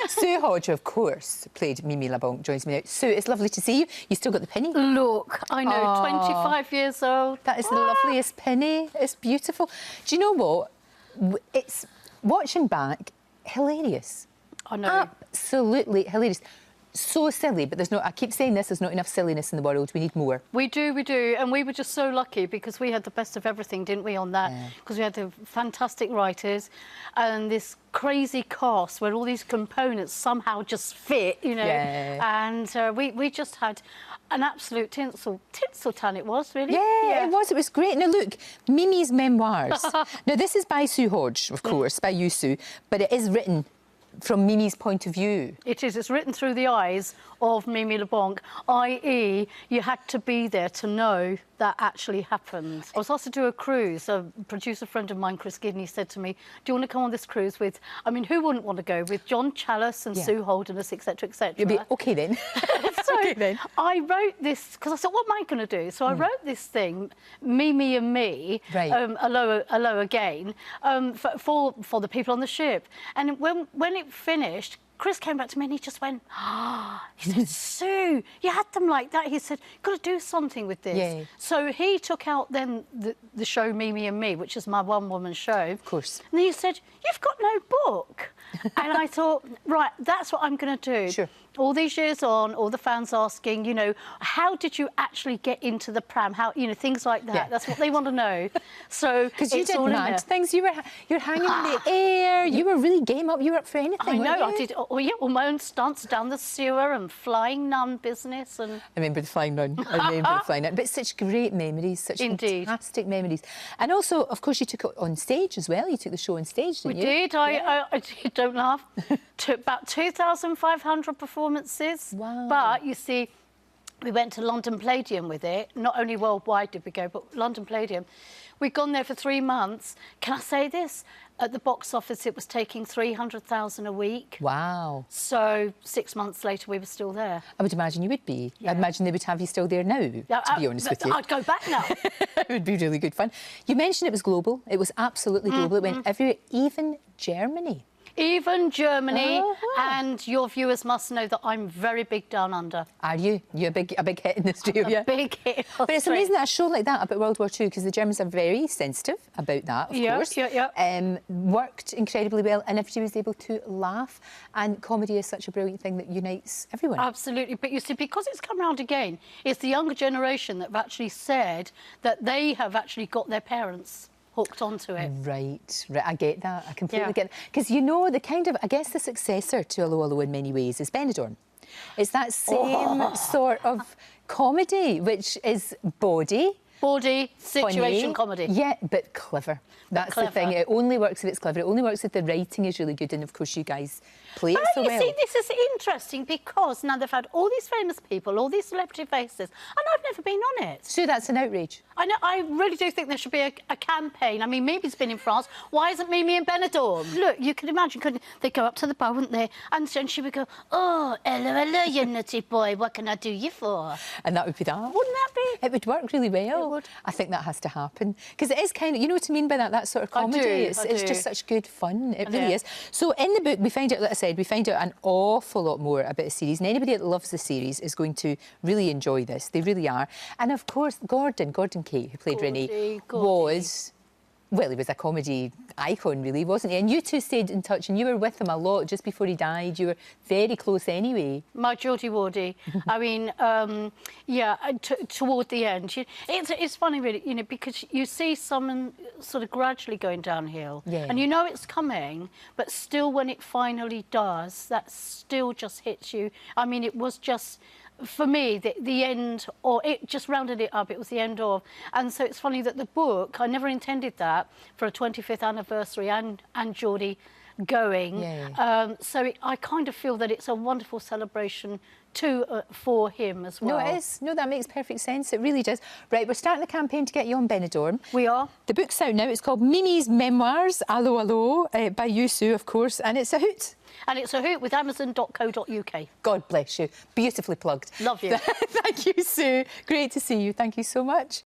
Sue Hodge, of course, played Mimi Labonq, joins me now. Sue, it's lovely to see you. You still got the pinny? Look, I know, Aww. 25 years old. That is the loveliest pinny. It's beautiful. Do you know what? It's, watching back, hilarious. I know. Absolutely hilarious. So silly, but there's no, I keep saying this, there's not enough silliness in the world. We need more. We do. And we were just so lucky because we had the best of everything, didn't we, on that? Because we had the fantastic writers and this crazy cast where all these components somehow just fit, you know. And we just had an absolute tinsel tan it was, really. Yeah, it was. It was great. Now, look, Mimi's memoirs. Now, this is by Sue Hodge, of course, by you, Sue, but it is written from Mimi's point of view. It is. It's written through the eyes of Mimi Labonq, i.e. you had to be there to know that actually happened. I was asked to do a cruise. A producer friend of mine, Chris Gidney, said to me, do you want to come on this cruise with, I mean, who wouldn't want to go with John Challis and Sue Holderness, etc., etc. You'll be OK then. So okay, then. I wrote this, because I thought, what am I going to do? So I wrote this thing, Mimi and Me, Allo Again, for the people on the ship. And when it finished, Chris came back to me and he just went, he said, Sue, you had them like that. He said, you've got to do something with this. Yeah. So he took out then the show Mimi and Me, which is my one-woman show. Of course. And he said, you've got no book. And I thought, right, that's what I'm going to do. Sure. All these years on, all the fans asking, you know, how did you actually get into the pram? How, you know, things like that. Yeah. That's what they want to know. So because you did mad things. You're hanging in the air. You were really game up. You were up for anything. I know. I did. Oh, yeah, all my own stunts down the sewer and flying nun business. And I remember the flying nun. I remember the flying nun. But such great memories, such fantastic memories. And also, of course, you took it on stage as well. You took the show on stage, didn't you? We did. I don't laugh. Took about 2,500 performances. Wow. But you see, we went to London Palladium with it. Not only worldwide did we go, but London Palladium. We'd gone there for 3 months. Can I say this? At the box office, it was taking 300,000 a week. Wow. So 6 months later, we were still there. I would imagine you would be. Yeah. I'd imagine they would have you still there now, to be honest with you. I'd go back now. It would be really good fun. You mentioned it was global. It was absolutely global. It went everywhere, even Germany. Even Germany, and your viewers must know that I'm very big down under. Are you? You're a big hit in the street, A big hit. But it's amazing that a show like that about World War II, because the Germans are very sensitive about that, of course. Worked incredibly well, and everybody was able to laugh. And comedy is such a brilliant thing that unites everyone. Absolutely. But you see, because it's come round again, it's the younger generation that have actually said that they have actually got their parents hooked onto it. Right. I get that. I completely get it. Because, you know, the kind of, I guess the successor to Allo Allo in many ways is Benidorm. It's that same sort of comedy, which is bawdy, situation comedy. Yeah, but clever. That's the thing. It only works if it's clever. It only works if the writing is really good, and of course you guys play it so well. You see, this is interesting because now they've had all these famous people, all these celebrity faces, and I've never been on it. So that's an outrage. I know. I really do think there should be a campaign. I mean, Mimi's been in France. Why isn't Mimi in Benidorm? Look, you can imagine, couldn't they go up to the bar, wouldn't they? And she would go, oh, hello, hello, you nutty boy, what can I do you for? And that would be that. Wouldn't that be? It would work really well. It would. I think that has to happen. Because it is kind of, you know what I mean by that sort of comedy? It's just such good fun. It really is. So in the book, we find out, like I said, we find out an awful lot more about the series. And anybody that loves the series is going to really enjoy this. They really are. And of course, Gordon Kay, who played Rennie, was... Well, he was a comedy icon, really, wasn't he? And you two stayed in touch, and you were with him a lot just before he died. You were very close anyway. My Geordie Wardy. I mean, toward the end. It's funny, really, you know, because you see someone sort of gradually going downhill. Yeah. And you know it's coming, but still when it finally does, that still just hits you. I mean, it was just... For me, the end, or it just rounded it up, it was the end of. And so it's funny that the book, I never intended that for a 25th anniversary and Geordie going. Yeah. I kind of feel that it's a wonderful celebration for him as well. No, it is. No, that makes perfect sense. It really does. Right, we're starting the campaign to get you on Benidorm. We are. The book's out now. It's called Mimi's Memoirs, Allo Allo, by you, Sue, of course, and it's a hoot. And it's a hoot with Amazon.co.uk. God bless you. Beautifully plugged. Love you. Thank you, Sue. Great to see you. Thank you so much.